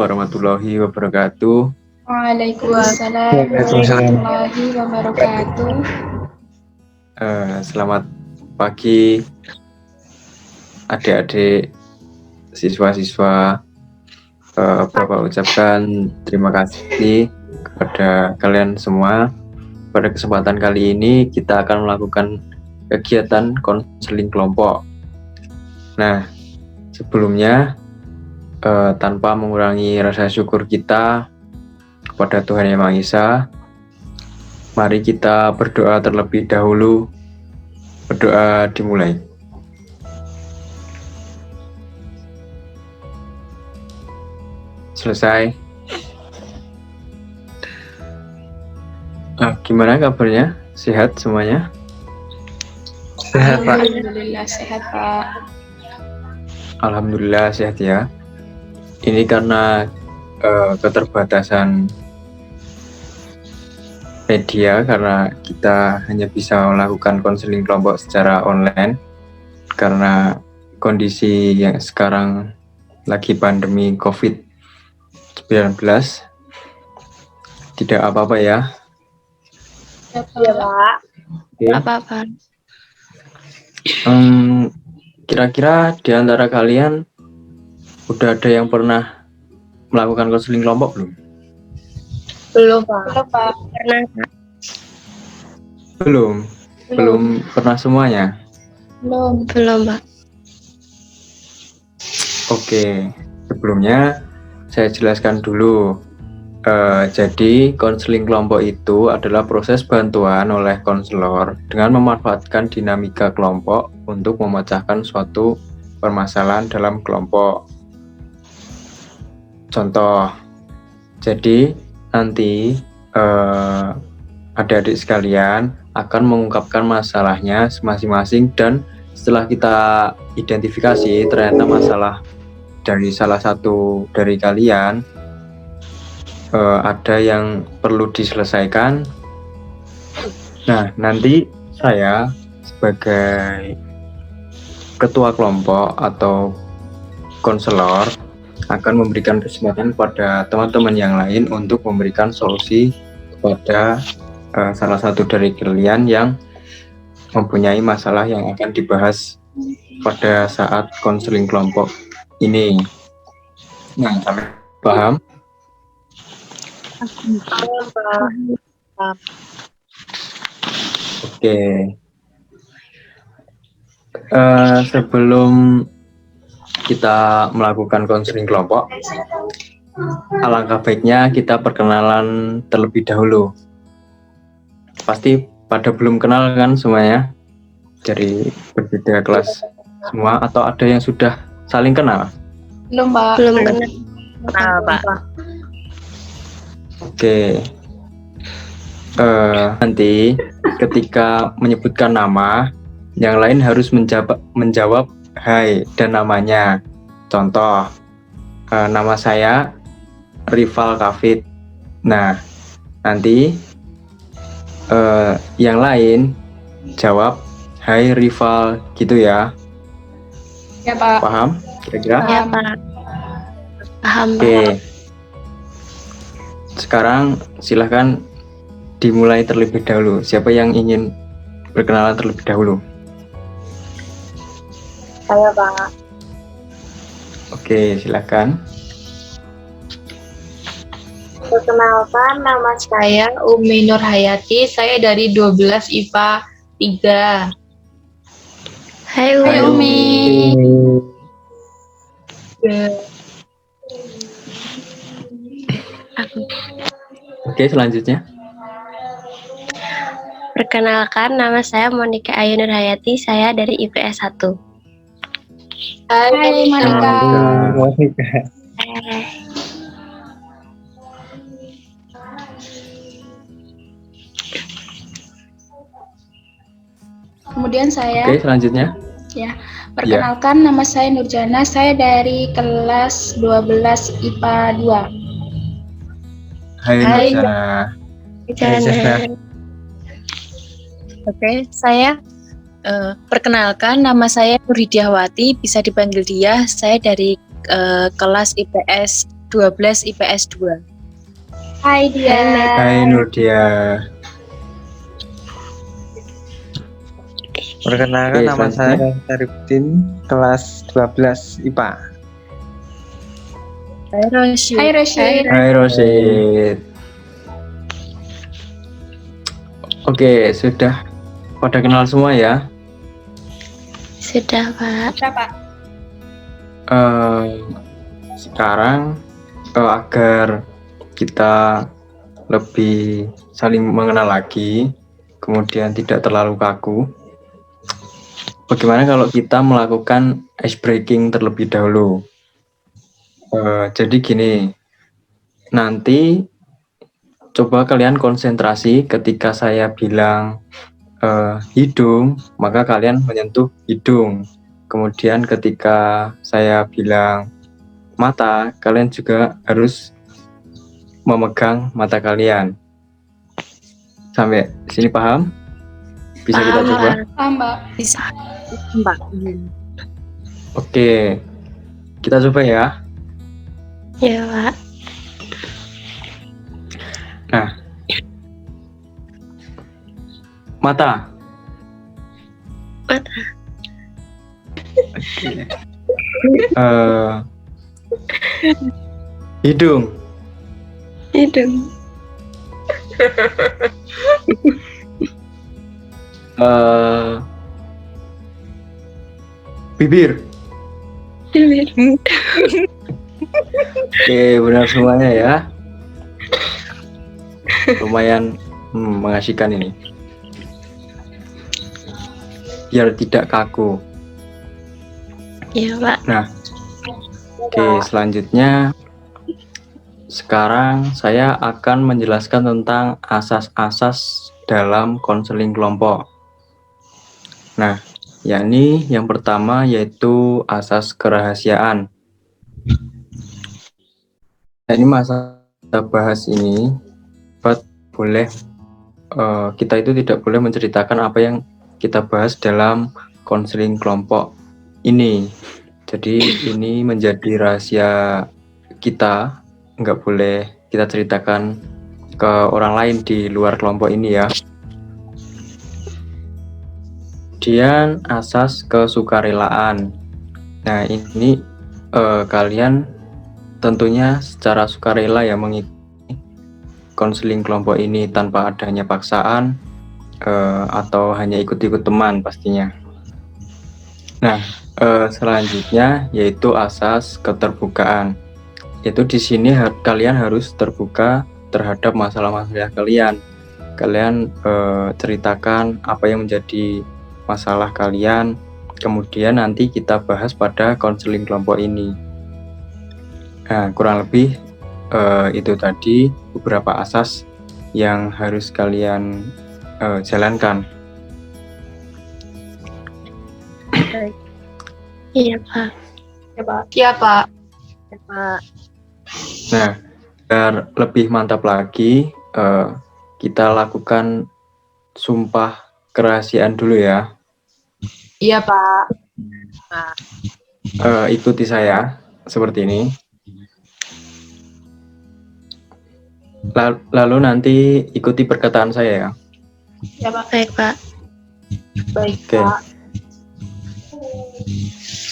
warahmatullahi wabarakatuh. Waalaikumsalam warahmatullahi wabarakatuh. Selamat pagi adik-adik siswa-siswa. Bapak ucapkan terima kasih kepada kalian semua. Pada kesempatan kali ini kita akan melakukan kegiatan konseling kelompok. Nah, sebelumnya tanpa mengurangi rasa syukur kita kepada Tuhan Yang Maha Esa, mari kita berdoa terlebih dahulu. Berdoa dimulai. Selesai. Gimana kabarnya? Sehat semuanya? Sehat, Pak. Alhamdulillah sehat, Pak. Alhamdulillah sehat ya. Ini karena keterbatasan media, karena kita hanya bisa melakukan konseling kelompok secara online karena kondisi yang sekarang lagi pandemi COVID-19. Tidak apa-apa ya. Iya, Pak. Oke. Apa-apa. Kira-kira di antara kalian udah ada yang pernah melakukan konseling kelompok belum? Belum, Pak. Pernah, Kak? Belum pernah semuanya. Belum, Pak. Oke, sebelumnya saya jelaskan dulu. Jadi konseling kelompok itu adalah proses bantuan oleh konselor dengan memanfaatkan dinamika kelompok untuk memecahkan suatu permasalahan dalam kelompok. Contoh, jadi nanti adik-adik sekalian akan mengungkapkan masalahnya masing-masing, dan setelah kita identifikasi ternyata masalah dari salah satu dari kalian ada yang perlu diselesaikan. Nah, nanti saya sebagai ketua kelompok atau konselor akan memberikan kesempatan kepada teman-teman yang lain untuk memberikan solusi kepada salah satu dari kalian yang mempunyai masalah yang akan dibahas pada saat konseling kelompok ini. Nah, sampai paham? Oke. Sebelum kita melakukan konseling kelompok, alangkah baiknya kita perkenalan terlebih dahulu. Pasti pada belum kenal kan semuanya, dari berbeda kelas semua, atau ada yang sudah saling kenal? Belum, Pak. Belum kenal, Pak. Oke. Nanti ketika menyebutkan nama, yang lain harus menjawab hai dan namanya. Contoh, nama saya Rival Kafid. Nah, nanti yang lain jawab hai Rival, gitu ya. Ya, Pak. Paham kira-kira? Ya, Pak. Paham, Pak. Oke. Sekarang silahkan dimulai terlebih dahulu. Siapa yang ingin berkenalan terlebih dahulu? Saya, Pak. Oke, silahkan. Perkenalkan, nama saya Umi Nur Hayati. Saya dari 12 IPA 3. Hai, Hai, Umi. Oke, selanjutnya. Perkenalkan, nama saya Monika Ayu Nur Hayati. Saya dari IPS 1. Hai, Monika. Kemudian saya. Oke, selanjutnya. Ya, perkenalkan nama saya Nurjana. Saya dari kelas 12 IPA 2. Hai, Hai. Nurjana. Oke, saya perkenalkan, nama saya Nurhidiawati, bisa dipanggil Dia. Saya dari kelas IPS 12 IPS 2. Hai dia. Hai Nurdia. Perkenalkan, Oke, nama selanjutnya. saya Sarifudin, kelas 12 IPA. Hai Roshi. Hai Roshid. Hai Rosid. Oke, sudah pada kenal semua ya. Sudah, Pak. Berapa? Sekarang agar kita lebih saling mengenal lagi, kemudian tidak terlalu kaku, bagaimana kalau kita melakukan ice breaking terlebih dahulu? Jadi gini, nanti coba kalian konsentrasi ketika saya bilang hidung, maka kalian menyentuh hidung. Kemudian ketika saya bilang mata, kalian juga harus memegang mata kalian. Sampai sini paham? Bisa kita Paham, coba? Ah, Mbak. Bisa. Mbak. Oke, kita coba ya. Ya, Pak. Nah, mata. Mata. Hidung. Hidung. Bibir. Bibir. Oke, benar semuanya ya. Lumayan mengasihkan ini. Biar tidak kaku. Ya, Pak. Nah, oke, selanjutnya sekarang saya akan menjelaskan tentang asas-asas dalam konseling kelompok. Nah, yakni yang pertama yaitu asas kerahasiaan. Ini masa kita bahas ini, kita itu tidak boleh menceritakan apa yang kita bahas dalam konseling kelompok ini. Jadi ini menjadi rahasia kita, nggak boleh kita ceritakan ke orang lain di luar kelompok ini ya. Kemudian asas kesukarelaan. Nah ini kalian tentunya secara sukarela ya mengikuti konseling kelompok ini tanpa adanya paksaan atau hanya ikut-ikut teman pastinya. Nah, selanjutnya yaitu asas keterbukaan. Yaitu di sini kalian harus terbuka terhadap masalah-masalah kalian. Kalian ceritakan apa yang menjadi masalah kalian, kemudian nanti kita bahas pada konseling kelompok ini. Nah, kurang lebih itu tadi beberapa asas yang harus kalian jalankan. Iya, Pak. Iya, Pak. Nah, biar lebih mantap lagi, kita lakukan sumpah kerahasiaan dulu ya. Iya, Pak. Ikuti saya seperti ini. Lalu nanti ikuti perkataan saya ya. Ya, Pak. Baik, Pak. Baik, Oke. Pak.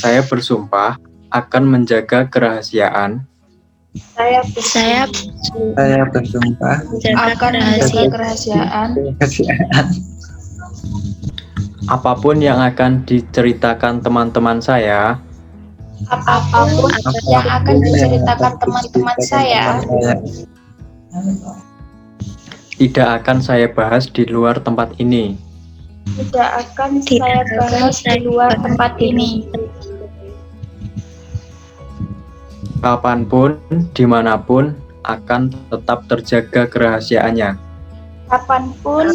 Saya bersumpah akan menjaga kerahasiaan Saya Saya bersumpah menjaga Akan menjaga kerahasiaan kerahasiaan apapun yang akan diceritakan teman-teman saya apapun yang akan diceritakan teman-teman saya tidak akan saya bahas di luar tempat ini. tidak akan saya bahas di luar tempat ini. Kapanpun, dimanapun akan tetap terjaga kerahasiaannya. Kapanpun,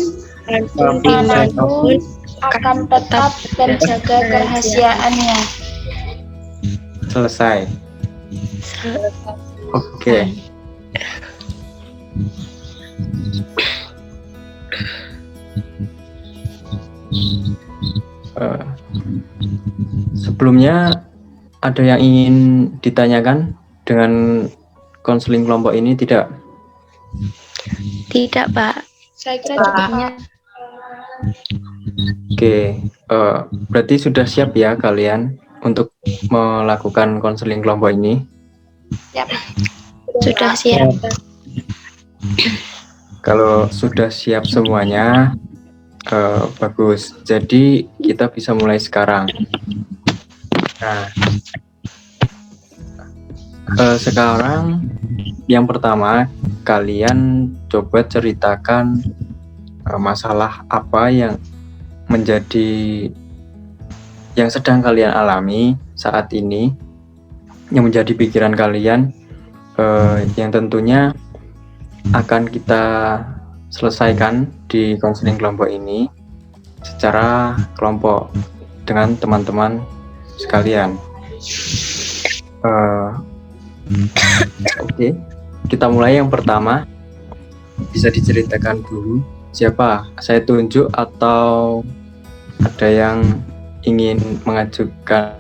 dimanapun dimanapun akan tetap terjaga kerahasiaannya. Selesai. Oke. Sebelumnya ada yang ingin ditanyakan dengan konseling kelompok ini tidak? Tidak, Pak. Saya kira Pak. cukupnya. Oke, berarti sudah siap ya kalian untuk melakukan konseling kelompok ini? Sudah siap. Kalau sudah siap semuanya, bagus. Jadi kita bisa mulai sekarang. Nah, sekarang yang pertama kalian coba ceritakan masalah apa yang sedang kalian alami saat ini, yang menjadi pikiran kalian, yang tentunya akan kita selesaikan di konseling kelompok ini secara kelompok dengan teman-teman sekalian. Oke, kita mulai. Yang pertama, bisa diceritakan dulu siapa? Saya tunjuk atau ada yang ingin mengajukan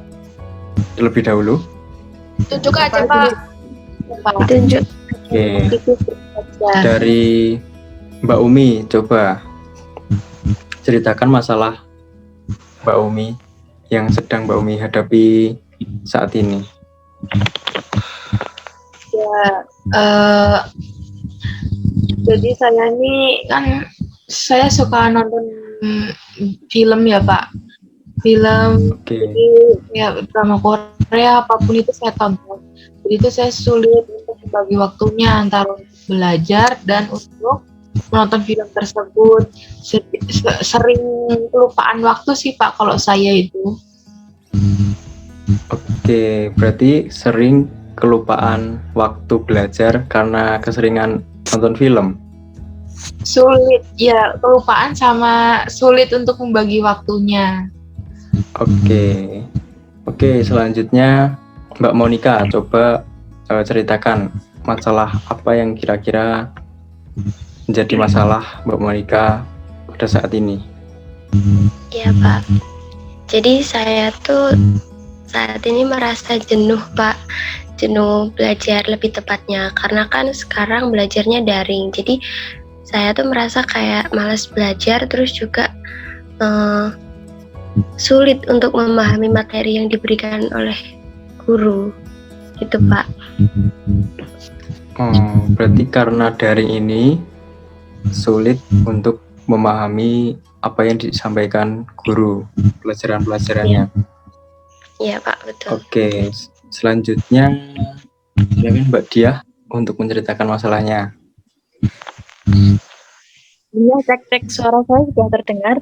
terlebih dahulu? Tunjuk aja, Pak. Tunjuk. Oke, dari Mbak Umi, coba ceritakan masalah Mbak Umi yang sedang Mbak Umi hadapi saat ini. Jadi saya suka nonton film ya, Pak. Film, Oke. jadi ya drama Korea apapun itu saya tonton. Jadi itu saya sulit untuk membagi waktunya antara untuk belajar dan untuk menonton film tersebut. Sering kelupaan waktu sih, Pak, kalau saya itu. Oke, berarti sering kelupaan waktu belajar karena keseringan nonton film. Sulit, ya kelupaan sama sulit untuk membagi waktunya. Oke, selanjutnya Mbak Monica, coba ceritakan masalah apa yang kira-kira menjadi masalah Mbak Monica pada saat ini. Iya, Pak. Jadi saya tuh saat ini merasa jenuh, Pak. Jenuh belajar lebih tepatnya, karena kan sekarang belajarnya daring. Jadi saya tuh merasa kayak malas belajar, terus juga sulit untuk memahami materi yang diberikan oleh guru, gitu, Pak. Berarti karena daring ini sulit untuk memahami apa yang disampaikan guru, pelajaran-pelajarannya. Iya, Pak, betul. Oke, selanjutnya silakan Mbak Diah untuk menceritakan masalahnya. Iya, cek suara saya sudah terdengar.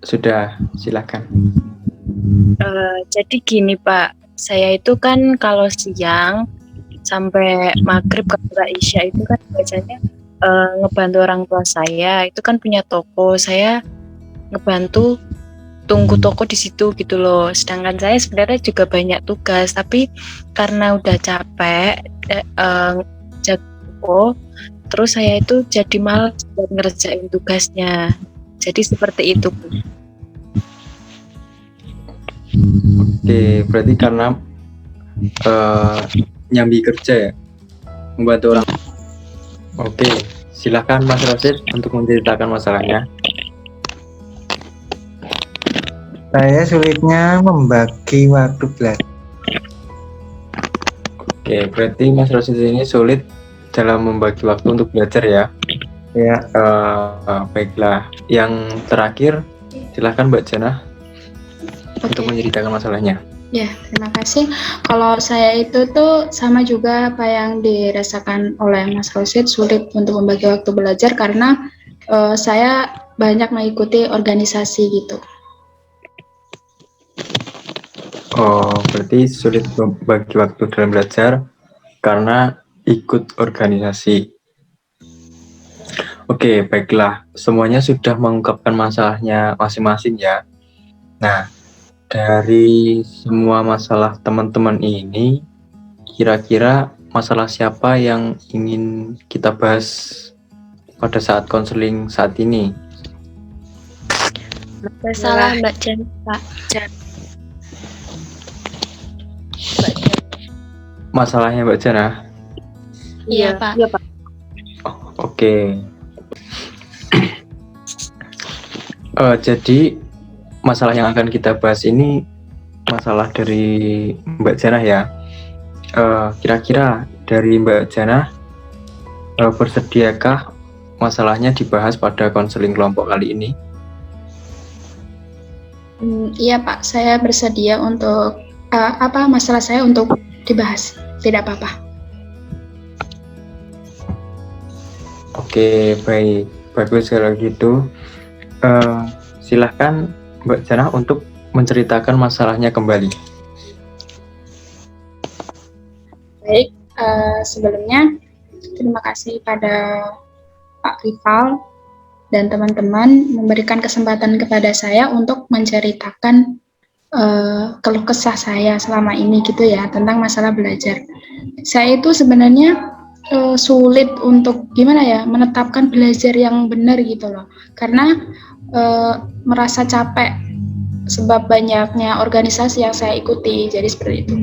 Sudah, silakan. Jadi gini, Pak, saya itu kan kalau siang sampai maghrib ke Isya itu kan biasanya ngebantu orang tua saya. Itu kan punya toko, saya ngebantu tunggu toko di situ gitu loh. Sedangkan saya sebenarnya juga banyak tugas, tapi karena udah capek jaga toko, terus saya itu jadi malas buat ngerjain tugasnya. Jadi seperti itu. Oke, berarti karena nyambi kerja ya, membantu orang. Oke, silakan Mas Rasid untuk menceritakan masalahnya. Saya sulitnya membagi waktu belajar. Oke, berarti Mas Rasid ini sulit dalam membagi waktu untuk belajar ya. Ya, Baiklah, yang terakhir silakan Mbak Jana untuk menceritakan masalahnya. Ya, terima kasih. Kalau saya itu tuh sama juga apa yang dirasakan oleh Mas Rosid, sulit untuk membagi waktu belajar karena saya banyak mengikuti organisasi gitu. Oh, berarti sulit membagi waktu dalam belajar karena ikut organisasi. Oke, baiklah. Semuanya sudah mengungkapkan masalahnya masing-masing ya. Nah, dari semua masalah teman-teman ini, kira-kira masalah siapa yang ingin kita bahas pada saat konseling saat ini? Masalah Mbak Jan, Pak. masalahnya Mbak Jana? Iya, Pak. Iya, Pak. Oke. Jadi masalah yang akan kita bahas ini masalah dari Mbak Jana ya. Kira-kira dari Mbak Jana bersediakah masalahnya dibahas pada konseling kelompok kali ini? Iya Pak, saya bersedia untuk masalah saya untuk dibahas. Tidak apa-apa. Oke, baik. Bagus kalau gitu. Silahkan Mbak Jana untuk menceritakan masalahnya kembali. Baik, sebelumnya terima kasih pada Pak Rival dan teman-teman memberikan kesempatan kepada saya untuk menceritakan keluh kesah saya selama ini gitu ya tentang masalah belajar. Saya itu sebenarnya sulit untuk menetapkan belajar yang benar gitu loh, karena merasa capek sebab banyaknya organisasi yang saya ikuti, jadi seperti itu.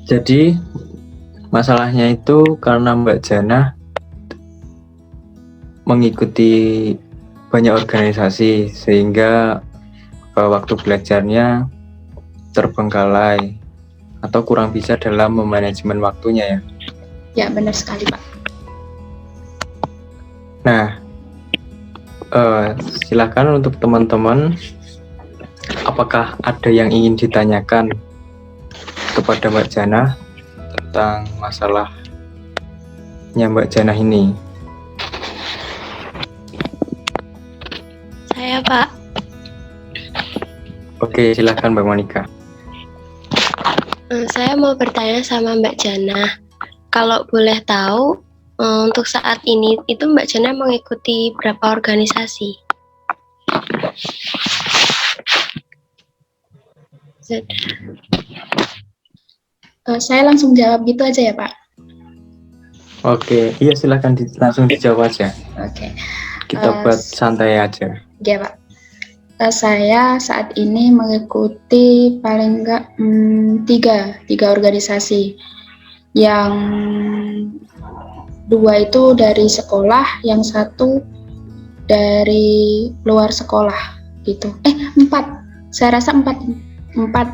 Jadi masalahnya itu karena Mbak Jana mengikuti banyak organisasi sehingga waktu belajarnya terbengkalai atau kurang bisa dalam memanajemen waktunya ya. Ya, benar sekali Pak. Nah, silakan untuk teman-teman, apakah ada yang ingin ditanyakan kepada Mbak Jana tentang masalahnya Mbak Jana ini? Saya, Pak. Oke, silakan Mbak Monica. Saya mau bertanya sama Mbak Jana. Kalau boleh tahu, untuk saat ini itu Mbak Jana mengikuti berapa organisasi? Saya langsung jawab gitu aja ya Pak. Oke, iya silakan langsung dijawab aja. Oke. Kita buat santai aja. Ya Pak. Saya saat ini mengikuti paling enggak tiga organisasi. Yang 2 itu dari sekolah, yang 1 dari luar sekolah gitu. 4. Saya rasa 4,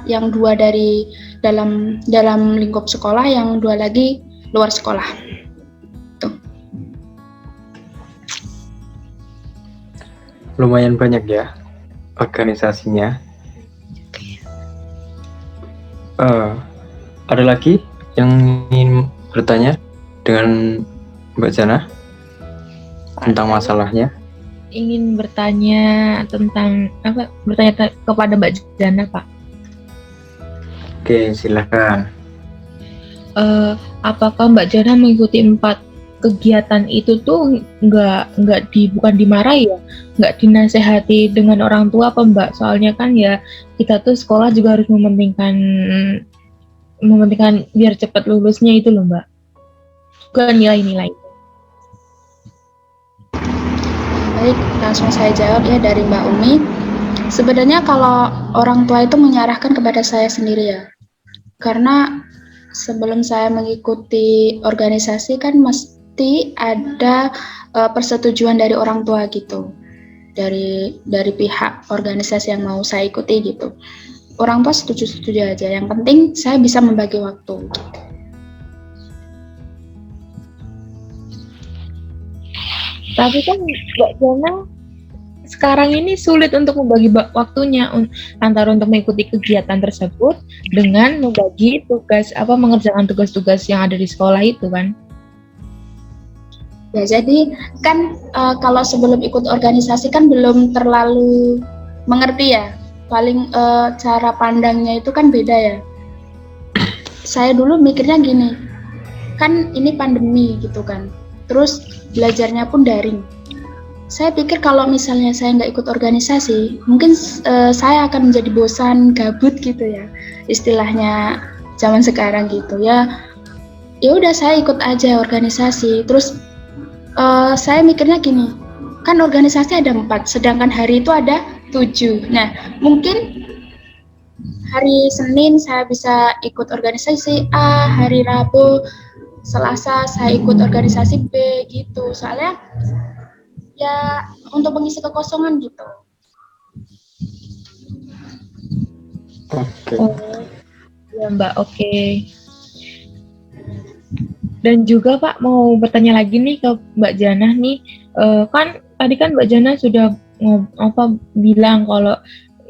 yang 2 dari dalam lingkup sekolah, yang 2 lagi luar sekolah. Tuh. Lumayan banyak ya organisasinya. Ada lagi yang ingin bertanya dengan Mbak Jana tentang masalahnya? Ingin bertanya tentang bertanya kepada Mbak Jana, Pak. Oke, silakan. Apakah Mbak Jana mengikuti 4 kegiatan itu tuh bukan dimarahi ya, nggak dinasehati dengan orang tua apa Mbak? Soalnya kan ya kita tuh sekolah juga harus mementingkan biar cepat lulusnya itu loh Mbak, juga nilai-nilai. Baik, langsung saya jawab ya dari Mbak Umi. Sebenarnya kalau orang tua itu menyerahkan kepada saya sendiri ya, karena sebelum saya mengikuti organisasi kan mesti ada persetujuan dari orang tua gitu, dari pihak organisasi yang mau saya ikuti gitu. Orang tua setuju aja, yang penting saya bisa membagi waktu. Tapi kan Mbak Jana sekarang ini sulit untuk membagi waktunya antara untuk mengikuti kegiatan tersebut dengan membagi tugas mengerjakan tugas-tugas yang ada di sekolah itu kan. Ya jadi kan kalau sebelum ikut organisasi kan belum terlalu mengerti ya, paling cara pandangnya itu kan beda ya. Saya dulu mikirnya gini, kan ini pandemi gitu kan, terus belajarnya pun daring. Saya pikir kalau misalnya saya nggak ikut organisasi, mungkin saya akan menjadi bosan, gabut gitu ya, istilahnya zaman sekarang gitu ya. ya udah saya ikut aja organisasi. Terus saya mikirnya gini, kan organisasi ada 4, sedangkan hari itu ada 7. Nah, mungkin hari Senin saya bisa ikut organisasi A, hari Rabu, Selasa saya ikut organisasi B gitu. Soalnya ya untuk mengisi kekosongan gitu. Oke. Ya Mbak, oke. Dan juga Pak mau bertanya lagi nih ke Mbak Jana nih, kan tadi kan Mbak Jana sudah bilang kalau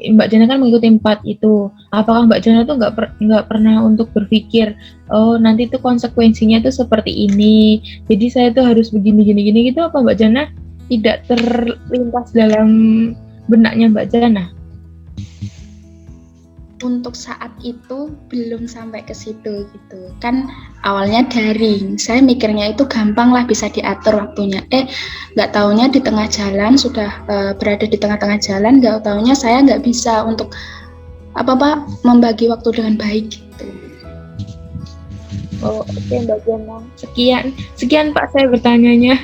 Mbak Jana kan mengikuti 4 itu. Apakah Mbak Jana tuh nggak pernah untuk berpikir, oh nanti tuh konsekuensinya tuh seperti ini, jadi saya tuh harus begini gitu? Apa Mbak Jana tidak terlintas dalam benaknya Mbak Jana? Untuk saat itu belum sampai ke situ gitu. Kan awalnya daring. Saya mikirnya itu gampang lah, bisa diatur waktunya. Nggak taunya di tengah jalan sudah berada di tengah-tengah jalan, nggak taunya saya nggak bisa untuk membagi waktu dengan baik gitu. Oh, oke Mbak Jana. Sekian Pak saya bertanyanya.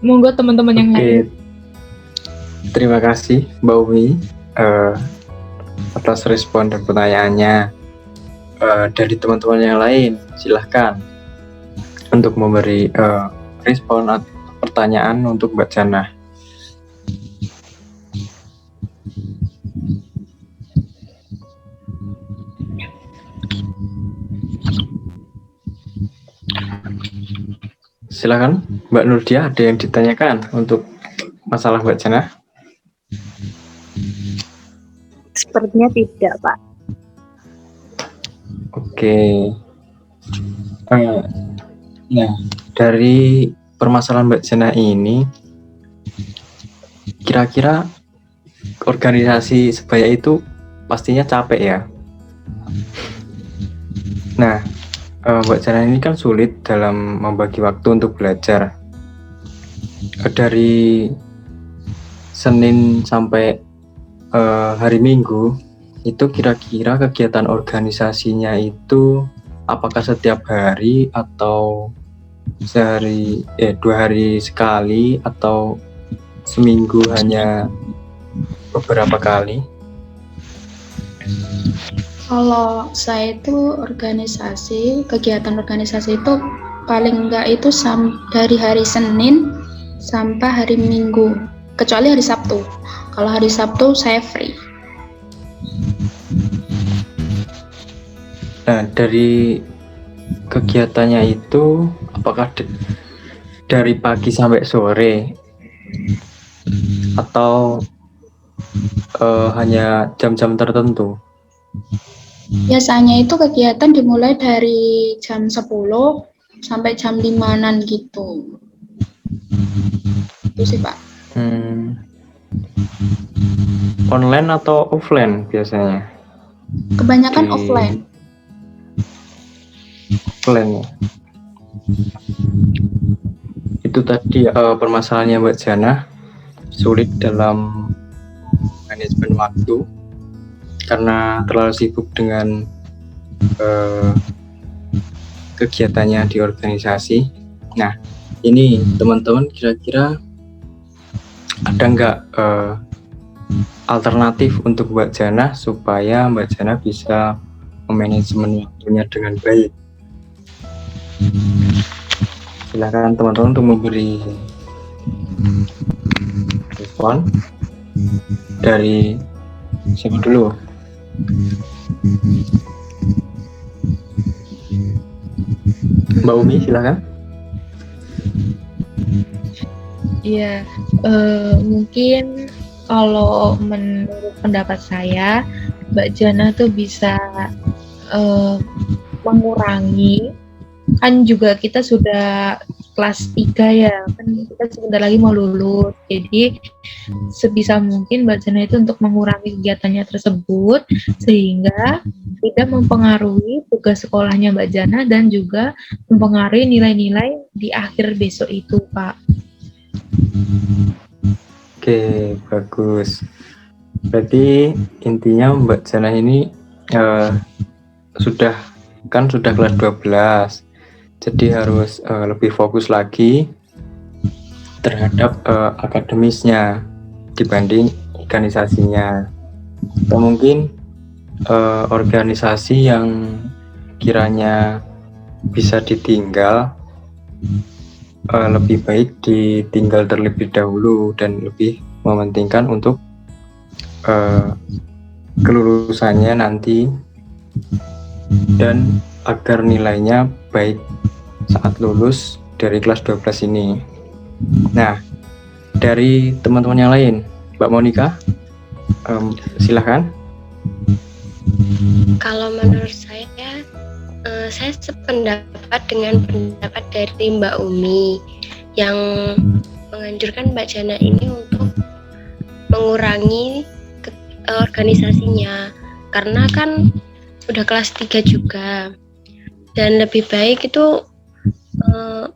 Monggo teman-teman yang lain. Terima kasih Mbak Umi atas respon dan pertanyaannya. Dari teman-teman yang lain, silahkan untuk memberi respon atau pertanyaan untuk Mbak Jana. Silakan Mbak Nurdia, ada yang ditanyakan untuk masalah Mbak Jana? Sepertinya tidak, Pak. Oke. Nah, dari permasalahan Mbak Jana ini, kira-kira organisasi sebaya itu pastinya capek ya. Nah, Mbak Jana ini kan sulit dalam membagi waktu untuk belajar. Dari Senin sampai hari Minggu, itu kira-kira kegiatan organisasinya itu apakah setiap hari atau sehari 2 hari sekali atau seminggu hanya beberapa kali? Kalau saya itu kegiatan organisasi itu paling enggak itu dari hari Senin sampai hari Minggu, kecuali hari Sabtu. Kalau hari Sabtu saya free. Nah, dari kegiatannya itu apakah dari pagi sampai sore atau hanya jam-jam tertentu? Biasanya itu kegiatan dimulai dari jam 10 sampai jam 5-an gitu. Itu sih Pak. Online atau offline biasanya? Kebanyakan offline. Offline ya. Itu tadi permasalahannya Mbak Jana, sulit dalam manajemen waktu karena terlalu sibuk dengan kegiatannya di organisasi. Nah, ini teman-teman kira-kira ada nggak alternatif untuk Mbak Jana supaya Mbak Jana bisa memanajemen waktunya dengan baik? Silakan teman-teman untuk memberi respon. Dari siapa dulu? Mbak Umi, silakan. Iya, mungkin kalau menurut pendapat saya, Mbak Jana tuh bisa mengurangi, kan juga kita sudah kelas 3 ya, kan kita sebentar lagi mau lulus, jadi sebisa mungkin Mbak Jana itu untuk mengurangi kegiatannya tersebut sehingga tidak mempengaruhi tugas sekolahnya Mbak Jana dan juga mempengaruhi nilai-nilai di akhir besok itu, Pak. Oke, bagus. Berarti intinya Mbak Jana ini sudah kelas 12. Jadi harus lebih fokus lagi terhadap akademisnya dibanding organisasinya. Atau mungkin organisasi yang kiranya bisa ditinggal, lebih baik ditinggal terlebih dahulu dan lebih mementingkan untuk kelulusannya nanti dan agar nilainya baik saat lulus dari kelas 12 ini. Nah, dari teman-teman yang lain, Mbak Monica, silahkan. Kalau menurut saya sependapat dengan pendapat dari Mbak Umi yang menganjurkan Mbak Jana ini untuk mengurangi organisasinya, karena kan udah kelas 3 juga, dan lebih baik itu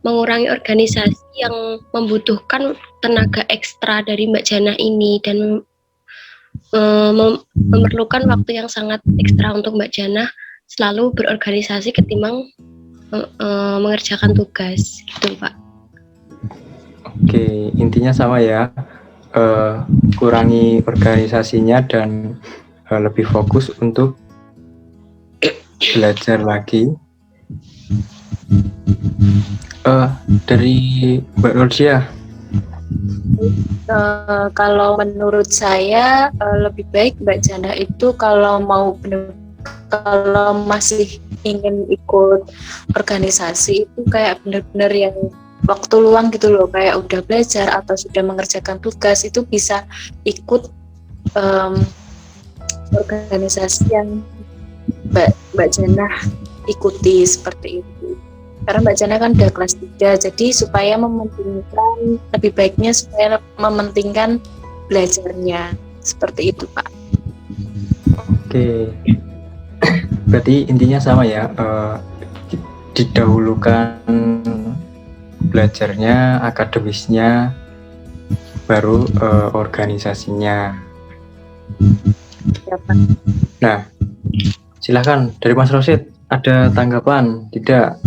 mengurangi organisasi yang membutuhkan tenaga ekstra dari Mbak Jana ini dan memerlukan waktu yang sangat ekstra untuk Mbak Jana selalu berorganisasi ketimbang mengerjakan tugas gitu, Pak. Oke, intinya sama ya, kurangi organisasinya dan lebih fokus untuk belajar lagi. Dari Mbak Rodia. Kalau menurut saya lebih baik Mbak Jana itu kalau masih ingin ikut organisasi itu kayak benar-benar yang waktu luang gitu loh, kayak udah belajar atau sudah mengerjakan tugas itu bisa ikut organisasi yang Mbak Jana ikuti seperti itu. Karena Mbak Jana kan udah kelas 3, jadi supaya mementingkan, lebih baiknya supaya mementingkan belajarnya. Seperti itu, Pak. Oke, berarti intinya sama ya, didahulukan belajarnya, akademisnya, baru organisasinya. Ya, Pak. Nah, silakan dari Mas Rosid, ada tanggapan? Tidak?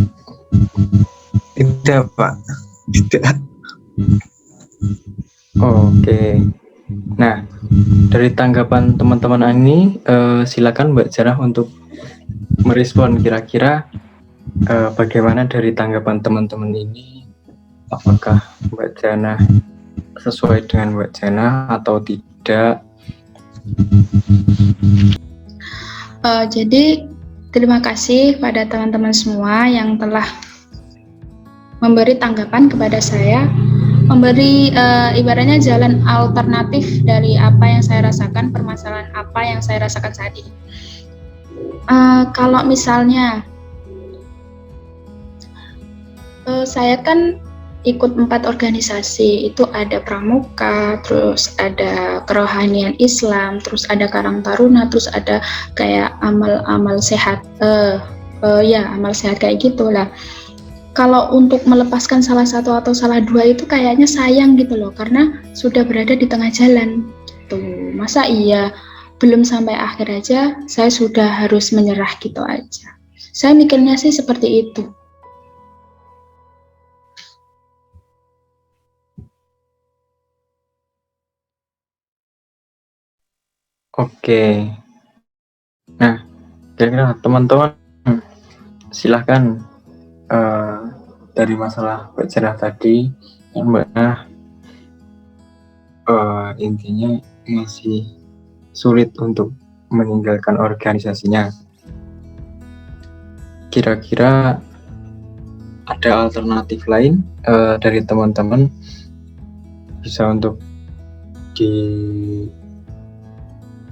Tidak, Pak. Tidak. Oke. Nah, dari tanggapan teman-teman ini, silakan Mbak Jana untuk merespon kira-kira bagaimana dari tanggapan teman-teman ini. Apakah Mbak Jana sesuai dengan Mbak Jana atau tidak? Jadi terima kasih pada teman-teman semua yang telah memberi tanggapan kepada saya, memberi ibaratnya jalan alternatif dari apa yang saya rasakan, permasalahan apa yang saya rasakan saat ini. Kalau misalnya saya kan ikut 4 organisasi, itu ada Pramuka, terus ada Kerohanian Islam, terus ada Karang Taruna, terus ada kayak amal sehat, amal sehat kayak gitulah. Kalau untuk melepaskan salah satu atau salah dua itu kayaknya sayang gitu loh, karena sudah berada di tengah jalan. Tuh, masa iya belum sampai akhir aja saya sudah harus menyerah gitu aja. Saya mikirnya sih seperti itu. Oke. Nah, kira-kira teman-teman silahkan dari masalah Mbak Jana tadi, Mbak intinya masih sulit untuk meninggalkan organisasinya. Kira-kira ada alternatif lain dari teman-teman bisa untuk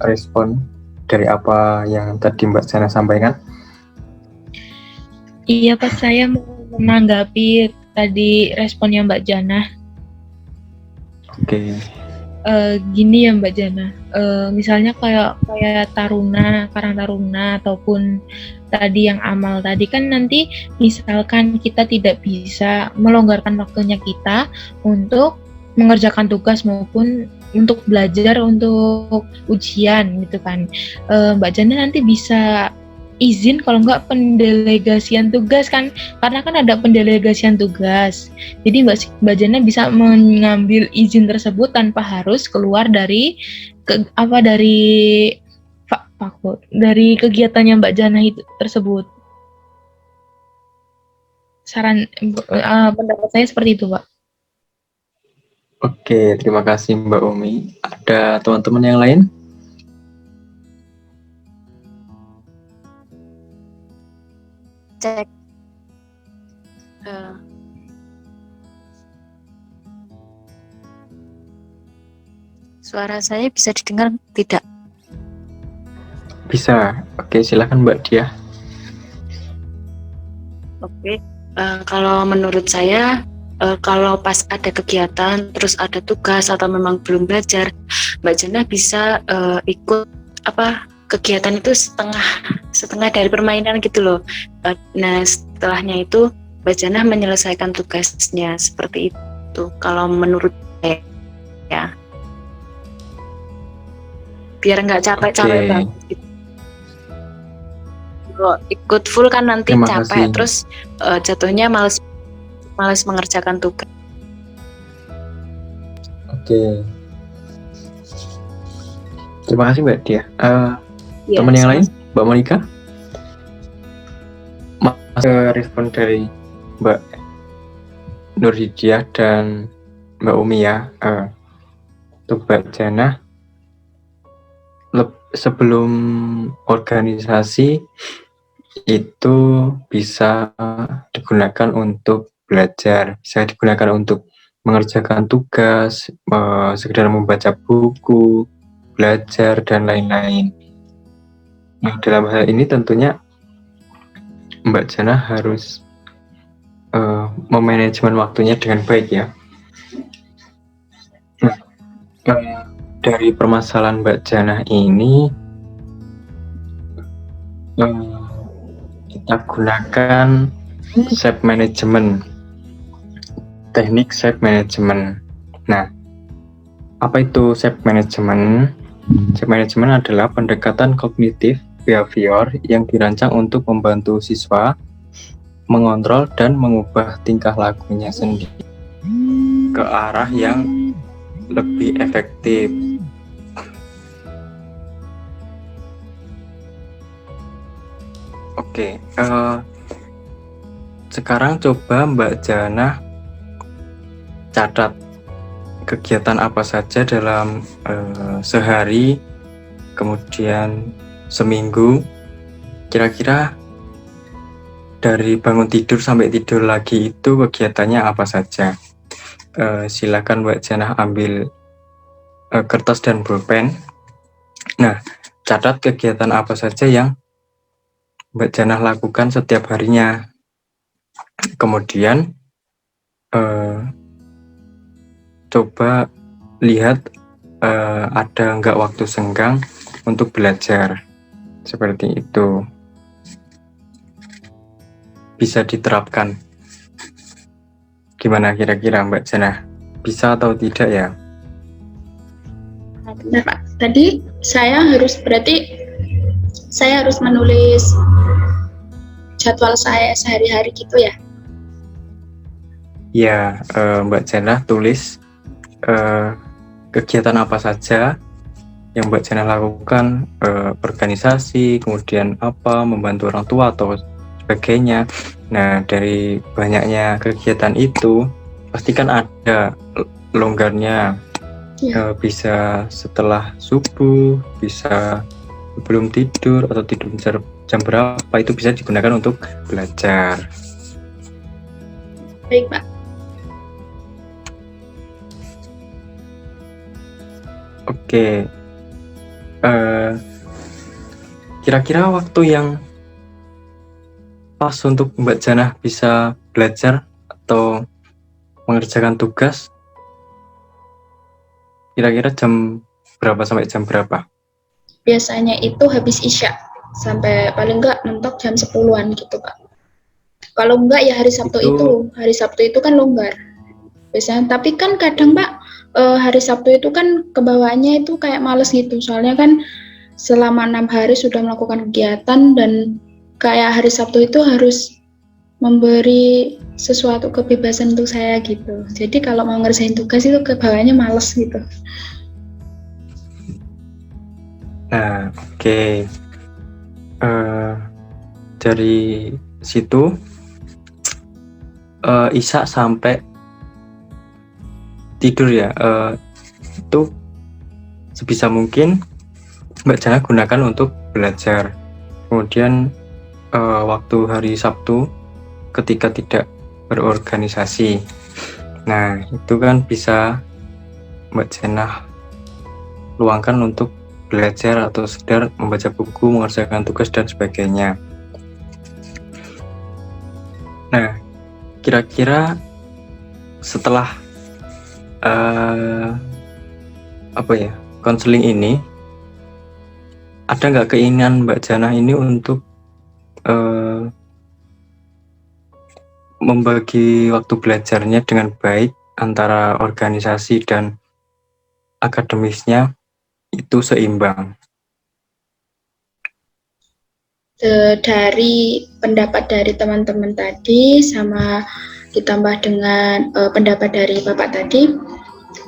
direspon dari apa yang tadi Mbak Jana sampaikan? Iya, Pak, saya mau menanggapi tadi responnya Mbak Jana. Oke. Gini ya Mbak Jana, misalnya kayak Taruna, Karang Taruna ataupun tadi yang amal tadi kan nanti misalkan kita tidak bisa melonggarkan waktunya kita untuk mengerjakan tugas maupun untuk belajar untuk ujian gitu kan, Mbak Jana nanti bisa izin, kalau enggak pendelegasian tugas kan, karena kan ada pendelegasian tugas. Jadi Mbak Jana bisa mengambil izin tersebut tanpa harus keluar dari dari kegiatannya Mbak Jana itu tersebut. Pendapat saya seperti itu, Pak. Oke, terima kasih Mbak Umi. Ada teman-teman yang lain? Cek. Eh, suara saya bisa didengar tidak? Bisa. Oke, silakan Mbak Diah. Oke, kalau menurut saya, kalau pas ada kegiatan, terus ada tugas atau memang belum belajar, Mbak Jana bisa ikut kegiatan itu setengah dari permainan gitu loh. Nah, setelahnya itu Mbak Jana menyelesaikan tugasnya seperti itu. Kalau menurut saya, ya, biar nggak capek-capek Oke. banget. Gitu. Kalau ikut full kan nanti Terima capek, kasih. terus jatuhnya males mengerjakan tugas. Oke. Terima kasih Mbak Diah. Ya, Teman yang lain, Mbak Monica? Respon dari Mbak Nurhidiah dan Mbak Umi ya. Untuk Mbak Jana, sebelum organisasi itu bisa digunakan untuk belajar, bisa digunakan untuk mengerjakan tugas, sekedar membaca buku, belajar, dan lain-lain. Nah, dalam hal ini tentunya Mbak Jana harus memanajemen waktunya dengan baik ya. Nah, dari permasalahan Mbak Jana ini, kita gunakan self management, teknik self management. Nah, apa itu self management? Self management adalah pendekatan kognitif behavior yang dirancang untuk membantu siswa mengontrol dan mengubah tingkah lakunya sendiri ke arah yang lebih efektif. Oke, sekarang coba Mbak Jana catat kegiatan apa saja dalam sehari, kemudian seminggu, kira-kira dari bangun tidur sampai tidur lagi itu kegiatannya apa saja. Silakan Mbak Jana ambil kertas dan pulpen. Nah, catat kegiatan apa saja yang Mbak Jana lakukan setiap harinya. Kemudian coba lihat ada nggak waktu senggang untuk belajar. Seperti itu. Bisa diterapkan. Gimana kira-kira Mbak Jana? Bisa atau tidak ya? Nah, Pak, tadi saya harus menulis jadwal saya sehari-hari gitu ya? Ya, Mbak Jana tulis kegiatan apa saja yang Mbak Jana lakukan, organisasi, kemudian membantu orang tua atau sebagainya. Nah, dari banyaknya kegiatan itu pastikan ada longgarnya. Ya. Bisa setelah subuh, bisa sebelum tidur atau tidur jam berapa, itu bisa digunakan untuk belajar. Baik, Pak. Oke. Kira-kira waktu yang pas untuk Mbak Jana bisa belajar atau mengerjakan tugas, kira-kira jam berapa sampai jam berapa? Biasanya itu habis Isya, sampai paling enggak mentok jam 10-an gitu, Pak. Kalau enggak ya hari Sabtu itu kan longgar. Biasanya, tapi kan kadang Pak, hari Sabtu itu kan kebawaannya itu kayak males gitu. Soalnya kan selama 6 hari sudah melakukan kegiatan dan kayak hari Sabtu itu harus memberi sesuatu kebebasan untuk saya gitu. Jadi kalau mau ngerjain tugas itu kebawahnya males gitu. Nah, oke. Dari situ Isa sampai tidur ya. Itu sebisa mungkin Mbak Jana gunakan untuk belajar. Kemudian waktu hari Sabtu ketika tidak berorganisasi, nah itu kan bisa Mbak Jana luangkan untuk belajar atau sekedar membaca buku, mengerjakan tugas dan sebagainya. Nah, kira-kira setelah konseling ini, ada nggak keinginan Mbak Jana ini untuk membagi waktu belajarnya dengan baik antara organisasi dan akademisnya itu seimbang? Dari pendapat dari teman-teman tadi sama ditambah dengan pendapat dari Bapak tadi,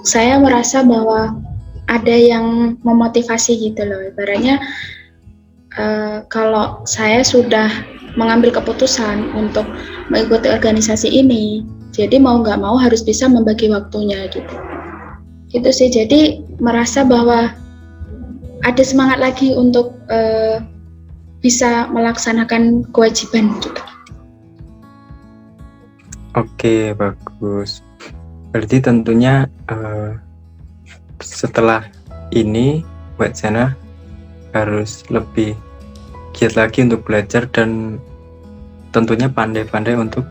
saya merasa bahwa ada yang memotivasi gitu loh. Ibaratnya kalau saya sudah mengambil keputusan untuk mengikuti organisasi ini, jadi mau nggak mau harus bisa membagi waktunya gitu. Gitu sih, jadi merasa bahwa ada semangat lagi untuk bisa melaksanakan kewajiban gitu. Oke, bagus. Berarti tentunya setelah ini Mbak Jana harus lebih giat lagi untuk belajar dan tentunya pandai-pandai untuk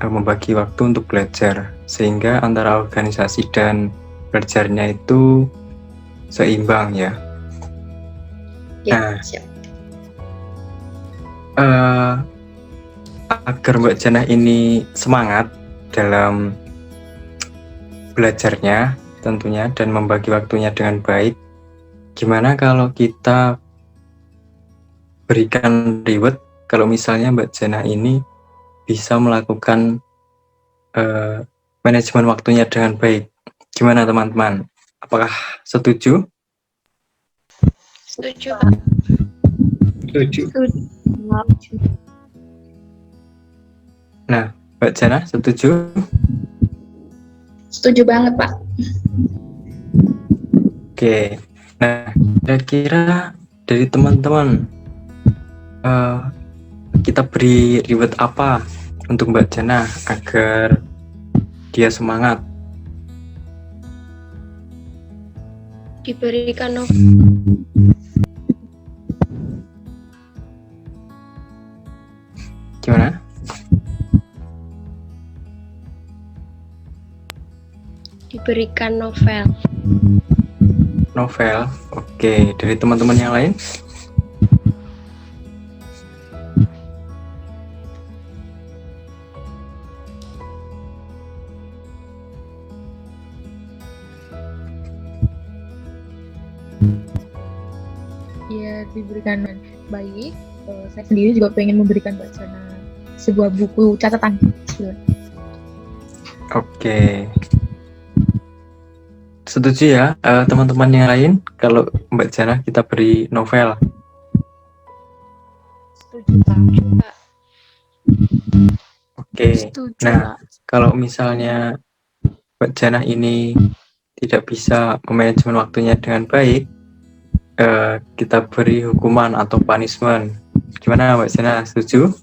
membagi waktu untuk belajar sehingga antara organisasi dan belajarnya itu seimbang ya. Ya, Nah, agar Mbak Jana ini semangat dalam belajarnya tentunya dan membagi waktunya dengan baik, gimana kalau kita berikan reward kalau misalnya Mbak Jana ini bisa melakukan manajemen waktunya dengan baik? Gimana teman-teman? Apakah setuju? Setuju, Pak. Setuju. Nah, Mbak Jana setuju? Setuju banget, Pak. Oke. Nah, kira-kira dari teman-teman kita beri reward apa untuk Mbak Jana agar dia semangat? Diberikan Gimana? diberikan novel. Novel. Oke, dari teman-teman yang lain? Ya, diberikan baik. Saya sendiri juga pengen memberikan Mbak Jana sebuah buku catatan. Oke. Setuju ya teman-teman yang lain kalau Mbak Jana kita beri novel? Setuju, Pak. Oke. Setuju, Nah, Pak. kalau misalnya Mbak Jana ini tidak bisa memanajemen waktunya dengan baik, kita beri hukuman atau punishment. Gimana Mbak Jana, setuju?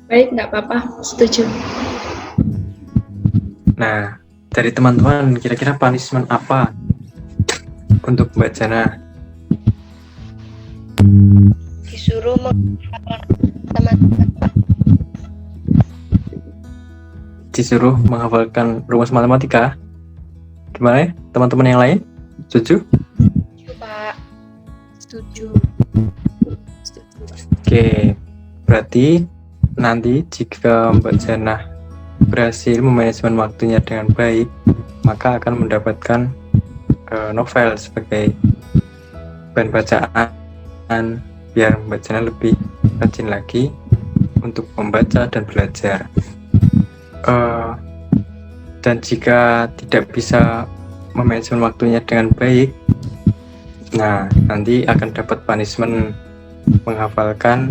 Baik, nggak apa-apa, setuju. Nah, dari teman-teman kira-kira punishment apa untuk Mbak Jana? Disuruh menghafalkan matematika. Disuruh menghafalkan rumus matematika? Gimana ya teman-teman yang lain? Setuju? Setuju, Pak. Setuju. Setuju. Oke, berarti nanti jika Mbak Jana berhasil memanajemen waktunya dengan baik, maka akan mendapatkan novel sebagai bahan bacaan biar Mbak Jana lebih rajin lagi untuk membaca dan belajar. Dan jika tidak bisa memanage waktunya dengan baik, nah nanti akan dapat punishment menghafalkan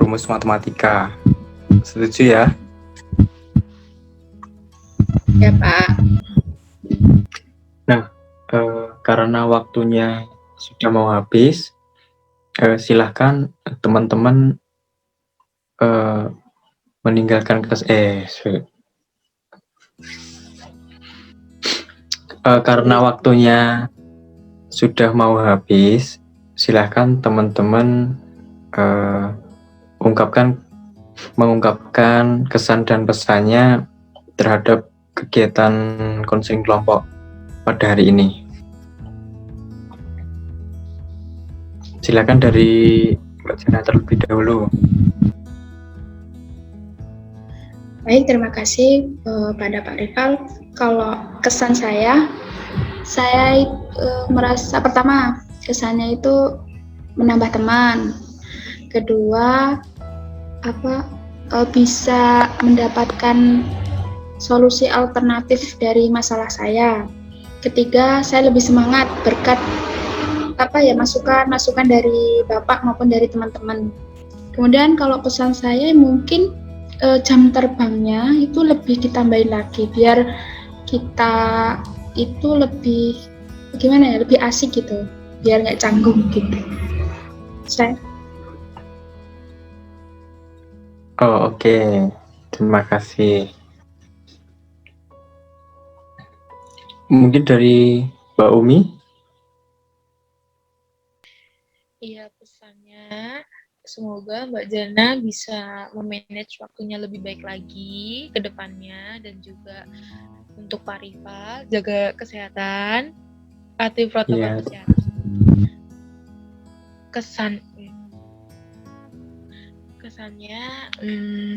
rumus matematika. Setuju ya? Ya Pak. Karena waktunya sudah mau habis, silahkan teman-teman meninggalkan kelas. Karena waktunya sudah mau habis, silahkan teman-teman mengungkapkan kesan dan pesannya terhadap kegiatan konseling kelompok pada hari ini. Silakan dari Mbak Jana terlebih dahulu. Baik, terima kasih pada Pak Rival. Kalau kesan saya merasa pertama kesannya itu menambah teman. Kedua, bisa mendapatkan solusi alternatif dari masalah saya. Ketiga, saya lebih semangat berkat masukan dari Bapak maupun dari teman-teman. Kemudian kalau pesan saya mungkin jam terbangnya itu lebih ditambahin lagi biar kita itu lebih lebih asik gitu, biar nggak canggung gitu. Oke. Terima kasih. Mungkin dari Mbak Umi. Iya, pesannya semoga Mbak Jana bisa memanage waktunya lebih baik lagi ke depannya, dan juga untuk Pak Rival jaga kesehatan, patuhi protokol kesehatan. Kesannya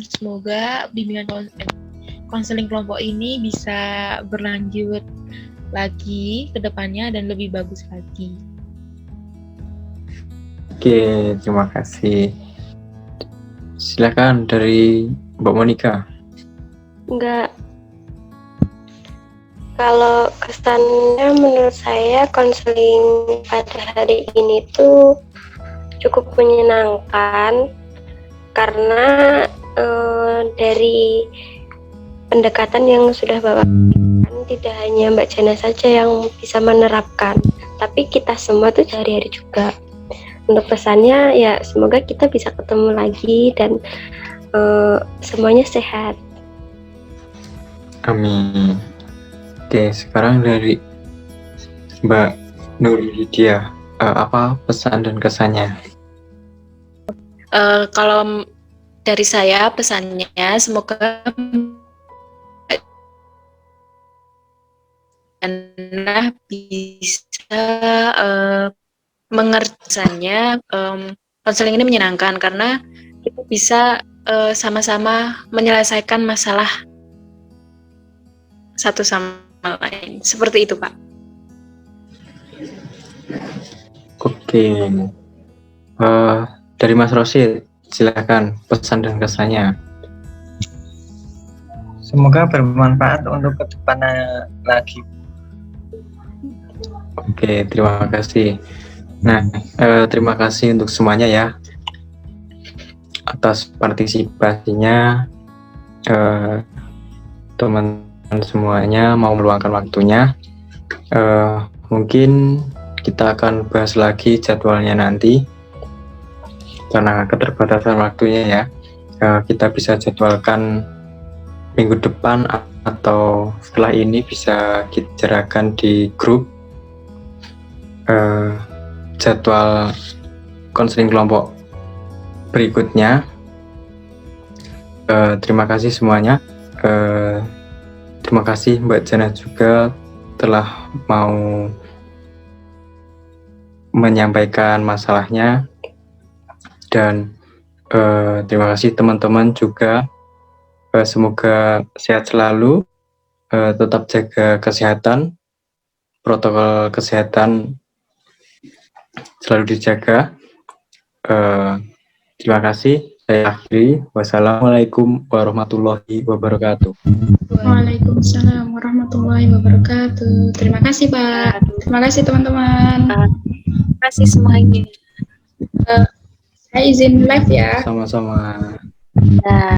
semoga bimbingan konseling kelompok ini bisa berlanjut lagi ke depannya dan lebih bagus lagi. Oke, terima kasih. Silakan dari Mbak Monica. Enggak. Kalau kesannya menurut saya konseling pada hari ini tuh cukup menyenangkan karena dari pendekatan yang sudah Bapak berikan, tidak hanya Mbak Jana saja yang bisa menerapkan, tapi kita semua tuh sehari-hari juga. Untuk pesannya ya semoga kita bisa ketemu lagi dan semuanya sehat. Amin. Oke, sekarang dari Mbak Nur Lydia, apa pesan dan kesannya? Kalau dari saya pesannya semoga Jana bisa mengertinya. Konseling ini menyenangkan karena kita bisa sama-sama menyelesaikan masalah satu sama lain. Seperti itu, Pak. Oke. Dari Mas Rosid, silakan pesan dan kesannya. Semoga bermanfaat untuk kedepannya lagi. Oke, terima kasih. Nah, terima kasih untuk semuanya ya atas partisipasinya. Teman-teman semuanya mau meluangkan waktunya. Mungkin kita akan bahas lagi jadwalnya nanti karena keterbatasan waktunya ya. Kita bisa jadwalkan minggu depan atau setelah ini bisa kita bicarakan di grup jadwal konseling kelompok berikutnya. Terima kasih semuanya. Terima kasih Mbak Jana juga telah mau menyampaikan masalahnya, dan terima kasih teman-teman juga. Semoga sehat selalu, tetap jaga kesehatan, protokol kesehatan selalu dijaga, Eh, terima kasih. Saya akhiri. Wassalamualaikum warahmatullahi wabarakatuh. Waalaikumsalam warahmatullahi wabarakatuh. Terima kasih Pak. Terima kasih teman-teman. Terima kasih semuanya. Saya izin live ya. Sama-sama. Ya.